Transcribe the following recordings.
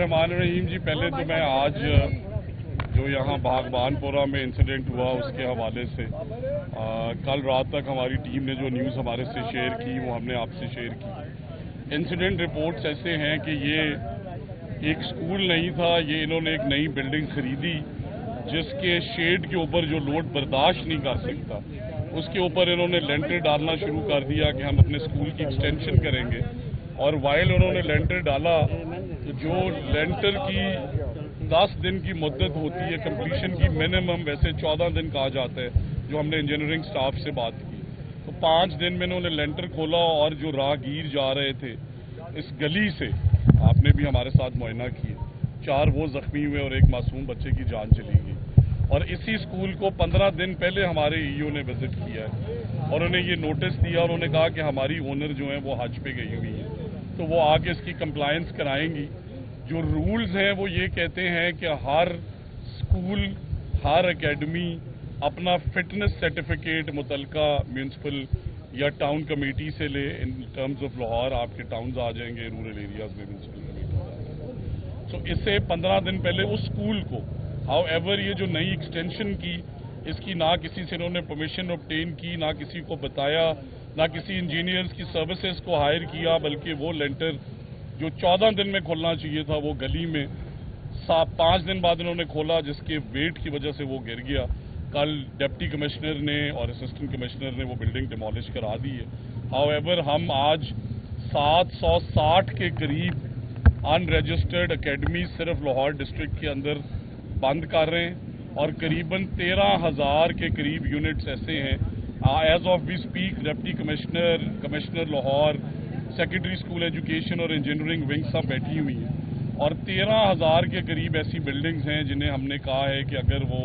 बिस्मिल्लाहिर्रहमानिर्रहीम जी। पहले तो मैं आज जो यहाँ बागबानपुरा में इंसिडेंट हुआ उसके हवाले से कल रात तक हमारी टीम ने जो न्यूज़ हमारे से शेयर की वो हमने आपसे शेयर की। इंसिडेंट रिपोर्ट्स ऐसे हैं कि ये एक स्कूल नहीं था, ये इन्होंने एक नई बिल्डिंग खरीदी जिसके शेड के ऊपर जो लोड बर्दाश्त नहीं कर सकता उसके ऊपर इन्होंने लेंटर डालना शुरू कर दिया कि हम अपने स्कूल की एक्सटेंशन करेंगे। और वाइल उन्होंने लेंटर डाला तो जो लेंटर की 10 दिन की मुद्दत होती है कंप्लीशन की, मिनिमम वैसे 14 दिन कहा जाता है, जो हमने इंजीनियरिंग स्टाफ से बात की, तो 5 दिन में इन्होंने लेंटर खोला और जो राहगीर जा रहे थे इस गली से, आपने भी हमारे साथ मुआयना किए, 4 वो जख्मी हुए और एक मासूम बच्चे की जान चली गई। और इसी स्कूल को 15 दिन पहले हमारे ईओ ने विजिट किया है और उन्हें ये नोटिस दिया और उन्होंने कहा कि हमारी ओनर जो है वो हज पे गई हुई है, तो वो आगे इसकी कंप्लायंस कराएंगी। जो रूल्स हैं वो ये कहते हैं कि हर स्कूल, हर एकेडमी अपना फिटनेस सर्टिफिकेट मुतलका म्यूनसिपल या टाउन कमेटी से ले। इन टर्म्स ऑफ लाहौर आपके टाउन्स आ जाएंगे, रूरल एरियाज में म्यूनसिपल कमेटी आ जाएंगे। तो इससे 15 दिन पहले उस स्कूल को, हाउ एवर ये जो नई एक्सटेंशन की, इसकी ना किसी से इन्होंने परमिशन ऑब्टेन की, ना किसी को बताया, ना किसी इंजीनियर्स की सर्विसेज को हायर किया, बल्कि वो लेंटर जो 14 दिन में खोलना चाहिए था वो गली में 5 दिन बाद इन्होंने खोला, जिसके वेट की वजह से वो गिर गया। कल डिप्टी कमिश्नर ने और असिस्टेंट कमिश्नर ने वो बिल्डिंग डिमोलिश करा दी है। हाउ एवर हम आज 760 के करीब अनरजिस्टर्ड अकेडमी सिर्फ लाहौर डिस्ट्रिक्ट के अंदर बंद कर रहे हैं और करीबन 13,000 के करीब यूनिट्स ऐसे हैं। As of we speak deputy commissioner, commissioner Lahore, secretary school education और इंजीनियरिंग विंग सब बैठी हुई हैं और 13,000 के करीब ऐसी बिल्डिंग्स हैं जिन्हें हमने कहा है कि अगर वो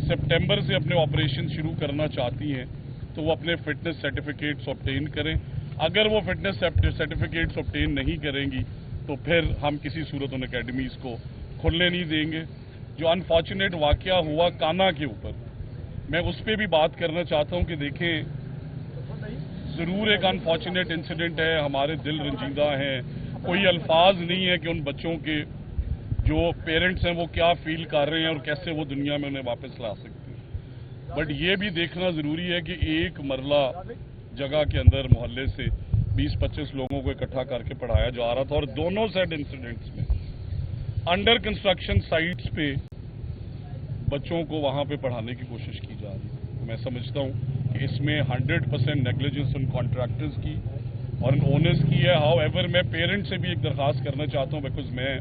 सितंबर से अपने ऑपरेशन शुरू करना चाहती हैं तो वो अपने फिटनेस सर्टिफिकेट्स ऑब्टेन करें। अगर वो फिटनेस सर्टिफिकेट्स ऑब्टेन नहीं करेंगी तो फिर हम किसी सूरत उन अकेडमीज़ को खुलने नहीं देंगे। जो अनफॉर्चुनेट वाकया हुआ काना के ऊपर, मैं उस पर भी बात करना चाहता हूं कि देखें, ज़रूर एक अनफॉर्चुनेट इंसिडेंट है, हमारे दिल रंजीदा हैं, कोई अल्फाज नहीं है कि उन बच्चों के जो पेरेंट्स हैं वो क्या फील कर रहे हैं और कैसे वो दुनिया में उन्हें वापस ला सकते हैं। बट ये भी देखना ज़रूरी है कि एक मरला जगह के अंदर मोहल्ले से 20-25 लोगों को इकट्ठा करके पढ़ाया जा रहा था और दोनों साइड इंसिडेंट्स में अंडर कंस्ट्रक्शन साइट्स पे बच्चों को वहां पे पढ़ाने की कोशिश की जा रही है। मैं समझता हूं कि इसमें 100% नेग्लिजेंस उन कॉन्ट्रैक्टर्स की और उन ओनर्स की है। हाउ एवर मैं पेरेंट्स से भी एक दरख्वास्त करना चाहता हूं, बिकॉज मैं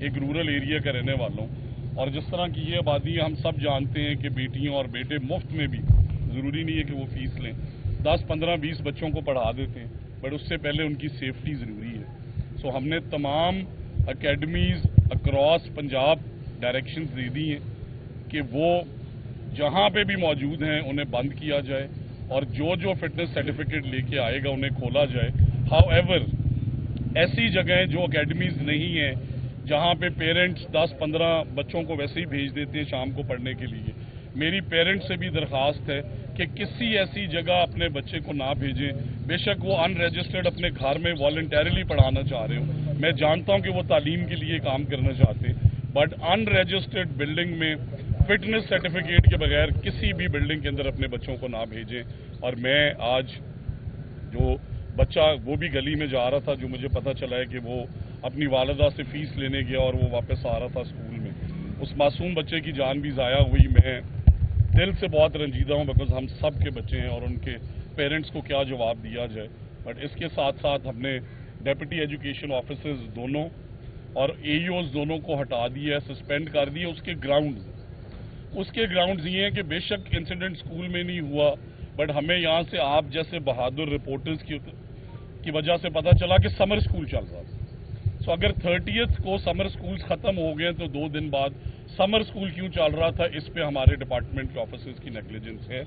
एक रूरल एरिया का रहने वाला हूं और जिस तरह की ये आबादी हम सब जानते हैं कि बेटियां और बेटे मुफ्त में भी, ज़रूरी नहीं है कि वो फीस लें, 10, 15, 20 बच्चों को पढ़ा देते हैं, बट उससे पहले उनकी सेफ्टी ज़रूरी है। सो हमने तमाम अकेडमीज़ अक्रॉस पंजाब डायरेक्शंस दे दी हैं कि वो जहां पे भी मौजूद हैं उन्हें बंद किया जाए और जो जो फिटनेस सर्टिफिकेट लेके आएगा उन्हें खोला जाए। हाउ एवर ऐसी जगहें जो अकेडमीज़ नहीं हैं, जहां पे पेरेंट्स 10-15 बच्चों को वैसे ही भेज देते हैं शाम को पढ़ने के लिए, मेरी पेरेंट्स से भी दरख्वास्त है कि किसी ऐसी जगह अपने बच्चे को ना भेजें। बेशक वो अनरजिस्टर्ड अपने घर में वॉलंटरीली पढ़ाना चाह रहे हो, मैं जानता हूं कि वो तालीम के लिए काम करना चाहते हैं, बट अनरजिस्टर्ड बिल्डिंग में फिटनेस सर्टिफिकेट के बगैर किसी भी बिल्डिंग के अंदर अपने बच्चों को ना भेजें। और मैं आज जो बच्चा वो भी गली में जा रहा था, जो मुझे पता चला है कि वो अपनी वालिदा से फीस लेने गया और वो वापस आ रहा था स्कूल में, उस मासूम बच्चे की जान भी ज़ाया हुई। मैं दिल से बहुत रंजीदा हूँ, बिकॉज हम सब के बच्चे हैं और उनके पेरेंट्स को क्या जवाब दिया जाए। बट इसके साथ साथ हमने डेप्यूटी एजुकेशन ऑफिसर्स दोनों और एईओज दोनों को हटा दिया, सस्पेंड कर दिया। उसके ग्राउंड्स ये हैं कि बेशक इंसिडेंट स्कूल में नहीं हुआ, बट हमें यहाँ से आप जैसे बहादुर रिपोर्टर्स की वजह से पता चला कि समर स्कूल चल रहा था। सो अगर 30th को समर स्कूल्स ख़त्म हो गए तो 2 दिन बाद समर स्कूल क्यों चल रहा था, इस पे हमारे डिपार्टमेंट के ऑफिसर्स की नेग्लिजेंस है,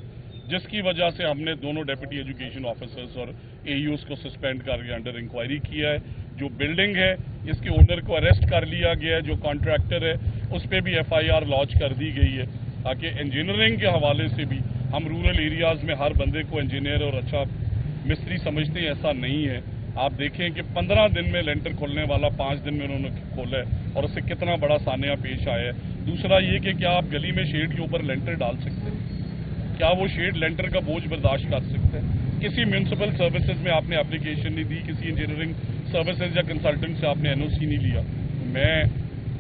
जिसकी वजह से हमने दोनों डेप्यूटी एजुकेशन ऑफिसर्स और एईओज को सस्पेंड करके अंडर इंक्वायरी किया है। जो बिल्डिंग है इसके ओनर को अरेस्ट कर लिया गया है, जो कॉन्ट्रैक्टर है उस पर भी FIR लॉन्च कर दी गई है, ताकि इंजीनियरिंग के हवाले से भी हम रूरल एरियाज़ में हर बंदे को इंजीनियर और अच्छा मिस्त्री समझते हैं, ऐसा नहीं है। आप देखें कि 15 दिन में लेंटर खोलने वाला 5 दिन में उन्होंने खोला है और उससे कितना बड़ा सान्या पेश आया है। दूसरा ये कि क्या आप गली में शेड के ऊपर लेंटर डाल सकते हैं? क्या वो शेड लेंटर का बोझ बर्दाश्त कर सकते हैं? किसी म्यूनसिपल सर्विसेज में आपने एप्लीकेशन नहीं दी, किसी इंजीनियरिंग सर्विसेज या कंसल्टेंट से आपने एनओसी नहीं लिया। मैं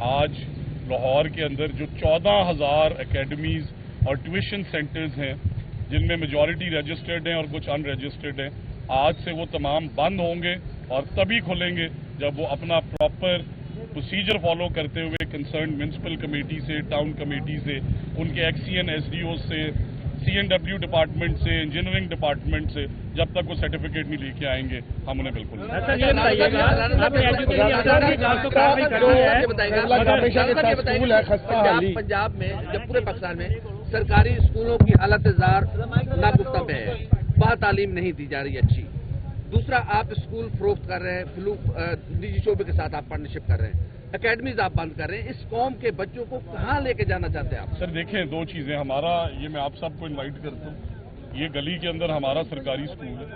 आज लाहौर के अंदर जो 14,000 एकेडमीज और ट्यूशन सेंटर्स हैं, जिनमें मेजॉरिटी रजिस्टर्ड हैं और कुछ अनरजिस्टर्ड हैं, आज से वो तमाम बंद होंगे और तभी खुलेंगे जब वो अपना प्रॉपर प्रोसीजर फॉलो करते हुए कंसर्न म्यूनसिपल कमेटी से, टाउन कमेटी से, उनके एक्सीएन एसडीओ से, सीएनडब्ल्यू डिपार्टमेंट से, इंजीनियरिंग डिपार्टमेंट से, जब तक वो सर्टिफिकेट नहीं लेके आएंगे हम उन्हें बिल्कुल पंजाब में जब पूरे पाकिस्तान में सरकारी स्कूलों की हालत नापुख्ता पे है, वहाँ तालीम नहीं दी जा रही अच्छी। दूसरा, आप स्कूल फरोख्त कर रहे हैं, निजी शोबे के साथ आप पार्टनरशिप कर रहे हैं, एकेडमीज आप बंद कर रहे हैं। इस कौम के बच्चों को कहाँ लेके जाना चाहते हैं आप? सर देखें, दो चीज़ें, हमारा ये मैं आप सबको इनवाइट करता हूँ, ये गली के अंदर हमारा सरकारी स्कूल है,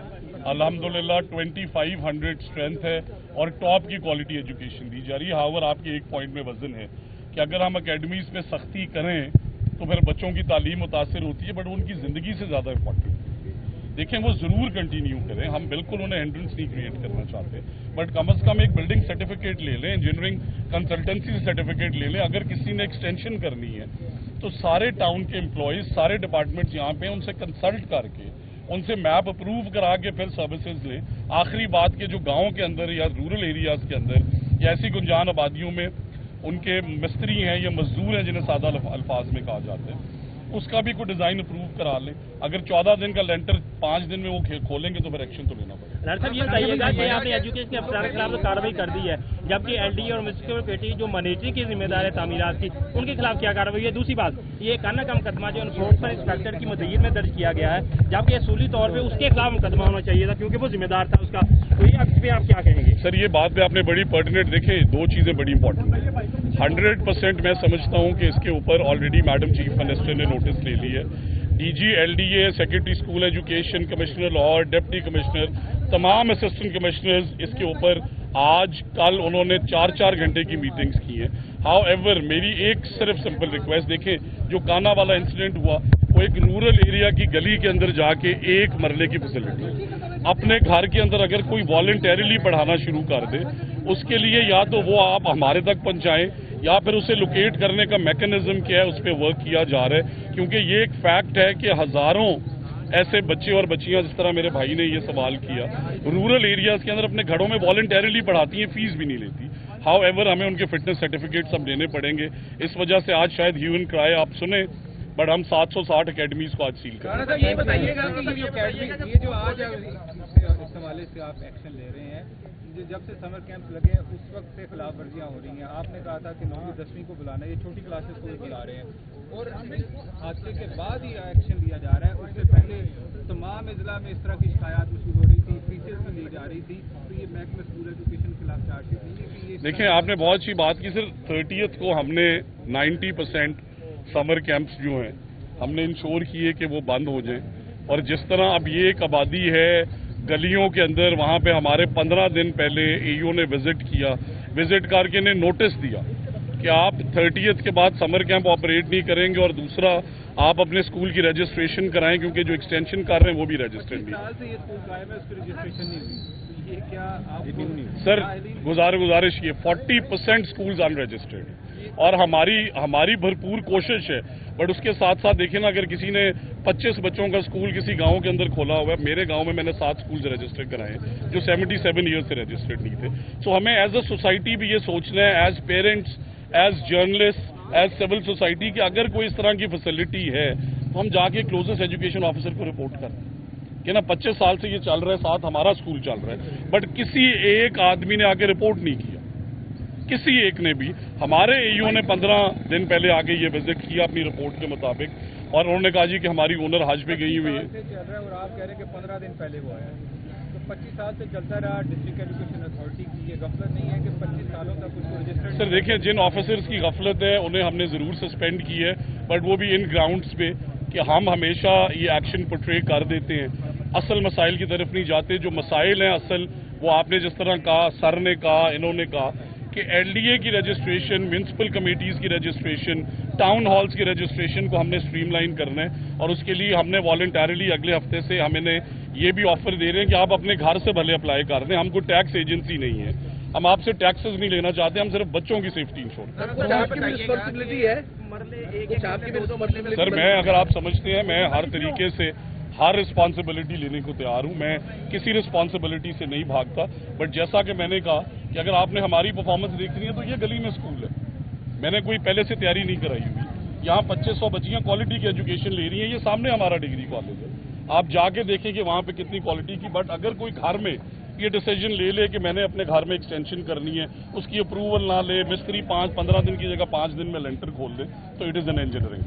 अल्हम्दुलिल्लाह 2500 स्ट्रेंथ है और टॉप की क्वालिटी एजुकेशन दी जा रही है। हावर आपके एक पॉइंट में वजन है कि अगर हम एकेडमीज पे सख्ती करें तो फिर बच्चों की तालीम मुतासिर होती है, बट उनकी ज़िंदगी से ज़्यादा इम्पॉर्टेंट है। देखें, वो ज़रूर कंटिन्यू करें, हम बिल्कुल उन्हें हिंड्रेंस नहीं क्रिएट करना चाहते, बट कम से कम एक बिल्डिंग सर्टिफिकेट ले लें, इंजीनियरिंग कंसल्टेंसी से सर्टिफिकेट ले लें। अगर किसी ने एक्सटेंशन करनी है तो सारे टाउन के एम्प्लॉयज़, सारे डिपार्टमेंट्स यहाँ पे उनसे कंसल्ट करके, उनसे मैप अप्रूव करा के फिर सर्विसेज लें। आखिरी बात के जो गाँव के अंदर या रूरल एरियाज़ के अंदर या ऐसी गुंजान आबादियों में उनके मिस्त्री हैं या मजदूर हैं जिन्हें सादा अल्फाज में कहा जाता है, उसका भी कोई डिज़ाइन अप्रूव करा लें। अगर 14 दिन का लेंटर 5 दिन में वो खोलेंगे तो फिर एक्शन तो लेना पड़ेगा। डॉक्टर साहब, ये बताइएगा कि आपने एजुकेशन के अफसर के खिलाफ तो कार्रवाई कर दी है, जबकि एलडीए और म्यूनसिपल कमेटी जो मैनेजरिंग की जिम्मेदार है तामीरात की, उनके खिलाफ क्या कार्रवाई है? दूसरी बात, ये काना का मुकदमा जो एनफोर्समेंट इंस्पेक्टर की मदईत में दर्ज किया गया है, जबकि असूली तौर पर उसके खिलाफ मुकदमा होना चाहिए था क्योंकि वो जिम्मेदार था उसका, तो ये इस पर आप क्या कहेंगे? सर, ये बात पे आपने बड़ी पर्टिनेंट, देखें दो चीज़ें बड़ी इंपॉर्टेंट है। 100% मैं समझता हूँ कि इसके ऊपर ऑलरेडी मैडम चीफ मिनिस्टर ने नोटिस ले ली है। DG, LDA, secretary school education, commissioner Lahore, deputy commissioner, तमाम असिस्टेंट कमिश्नर्स इसके ऊपर आज कल उन्होंने 4-4 घंटे की मीटिंग्स की हैं। हाउएवर मेरी एक सिर्फ सिंपल रिक्वेस्ट, देखें जो काना वाला इंसिडेंट हुआ वो एक रूरल एरिया की गली के अंदर जाके एक मरले की फैसिलिटी, अपने घर के अंदर अगर कोई वॉलंटरीली पढ़ाना शुरू कर दे, उसके लिए या तो वो आप हमारे तक पहुंचाएं या फिर उसे लोकेट करने का मैकेनिज्म क्या है उस पर वर्क किया जा रहा है, क्योंकि ये एक फैक्ट है कि हजारों ऐसे बच्चे और बच्चियां, जिस तरह मेरे भाई ने ये सवाल किया, रूरल एरियाज के अंदर अपने घरों में वॉलंटरीली पढ़ाती हैं, फीस भी नहीं लेती। हाउएवर हमें उनके फिटनेस सर्टिफिकेट सब देने पड़ेंगे। इस वजह से आज शायद ह्यू एंड क्राई आप सुने, बट हम 760 एकेडमीज को आज सील कर रहे हैं। ये बताइएगा कि ये जो आज इस हवाले से आप एक्शन ले रहे हैं, जब से समर कैंप लगे हैं उस वक्त से खिलाफ वर्जियाँ हो रही हैं। आपने कहा था कि 9वीं 10वीं को बुलाना, ये छोटी क्लासेस को भी बुला रहे हैं और हादसे के बाद ही एक्शन लिया जा रहा है। उससे पहले तमाम अजला में इस तरह की शिकायत वसूल हो रही थी, फीसेस भी ली जा रही थी, तो ये महकमा स्कूल एजुकेशन के खिलाफ चार्जशीट नहीं है कि ये? देखिए, आपने बहुत अच्छी बात की सर। 30th को हमने 90% समर कैंप्स जो हैं हमने इंश्योर किए कि वो बंद हो जाएं, और जिस तरह अब ये एक आबादी है गलियों के अंदर, वहाँ पे हमारे 15 दिन पहले एईओ ने विजिट किया, विजिट करके ने नोटिस दिया कि आप 30th के बाद समर कैंप ऑपरेट नहीं करेंगे, और दूसरा आप अपने स्कूल की रजिस्ट्रेशन कराएं क्योंकि जो एक्सटेंशन कर रहे हैं वो भी रजिस्टर्ड नहीं। साल से ये स्कूल कायम है, उसकी रजिस्ट्रेशन नहीं हुई, ये क्या आप? सर गुजारिश ये 40% स्कूल्स अनरजिस्टर्ड, और हमारी भरपूर कोशिश है, बट उसके साथ साथ देखिए ना, अगर किसी ने 25 बच्चों का स्कूल किसी गांव के अंदर खोला हुआ है, मेरे गांव में मैंने 7 स्कूल्स रजिस्टर कराए हैं जो 77 ईयर्स से रजिस्टर्ड नहीं थे। सो हमें एज अ सोसाइटी भी ये सोचना है, as parents, as journalist, as civil society, कि अगर कोई इस तरह की फैसिलिटी है तो हम जाके क्लोजेस्ट एजुकेशन ऑफिसर को रिपोर्ट करें कि ना 25 साल से ये चल रहा है, साथ हमारा स्कूल चल रहा है, बट किसी एक आदमी ने आके रिपोर्ट नहीं किया, किसी एक ने भी। हमारे एईओ ने 15 दिन पहले आके ये विजिट किया अपनी रिपोर्ट के मुताबिक, और उन्होंने कहा जी कि हमारी ओनर हज पे गई हुई है। चल रहा है और आप कह रहे हैं कि 15 दिन पहले वो आया, तो 25 साल से चलता रहा डिस्ट्रिक्ट एजुकेशन अथॉरिटी की, ये गफलत नहीं है कि 25 सालों तक उसको रजिस्टर्ड? सर देखिए, जिन ऑफिसर्स की गफलत है उन्हें हमने जरूर सस्पेंड की है, बट वो भी इन ग्राउंड्स पे कि हम हमेशा ये एक्शन पोर्ट्रे कर देते हैं असल मसाइल की तरफ नहीं जाते। जो मसाइल हैं असल, वो आपने जिस तरह कहा, सर ने कहा, इन्होंने कहा कि एलडीए की रजिस्ट्रेशन, म्यूनसिपल कमेटीज़ की रजिस्ट्रेशन, टाउन हॉल्स की रजिस्ट्रेशन को हमने स्ट्रीमलाइन करना है, और उसके लिए हमने वॉलंटरली अगले हफ्ते से हम इन्हें ये भी ऑफर दे रहे हैं कि आप अपने घर से भले अप्लाई कर दें, हम कोई टैक्स एजेंसी नहीं है, हम आपसे टैक्सेस नहीं लेना चाहते, हम सिर्फ बच्चों की सेफ्टी इंश्योर करते कुछ आपकी भी रिस्पॉन्सिबिलिटी है, कुछ आपकी भी रिस्पॉन्सिबिलिटी। सर मैं, अगर आप समझते हैं, मैं हर तरीके से हर रिस्पॉन्सिबिलिटी लेने को तैयार हूं, मैं किसी रिस्पॉन्सिबिलिटी से नहीं भागता। बट जैसा कि मैंने कहा कि अगर आपने हमारी परफॉर्मेंस देखनी है तो ये गली में स्कूल है, मैंने कोई पहले से तैयारी नहीं कराई हुई, यहाँ 2500 बच्चियाँ क्वालिटी की एजुकेशन ले रही हैं, ये सामने हमारा डिग्री कॉलेज है, आप जाके देखें कि वहाँ पे कितनी क्वालिटी की। बट अगर कोई घर में ये डिसीजन ले ले कि मैंने अपने घर में एक्सटेंशन करनी है, उसकी अप्रूवल ना ले, मिस्त्री 5-15 दिन की जगह 5 दिन में लेंटर खोल दे, तो इट इज़ एन इंजीनियरिंग।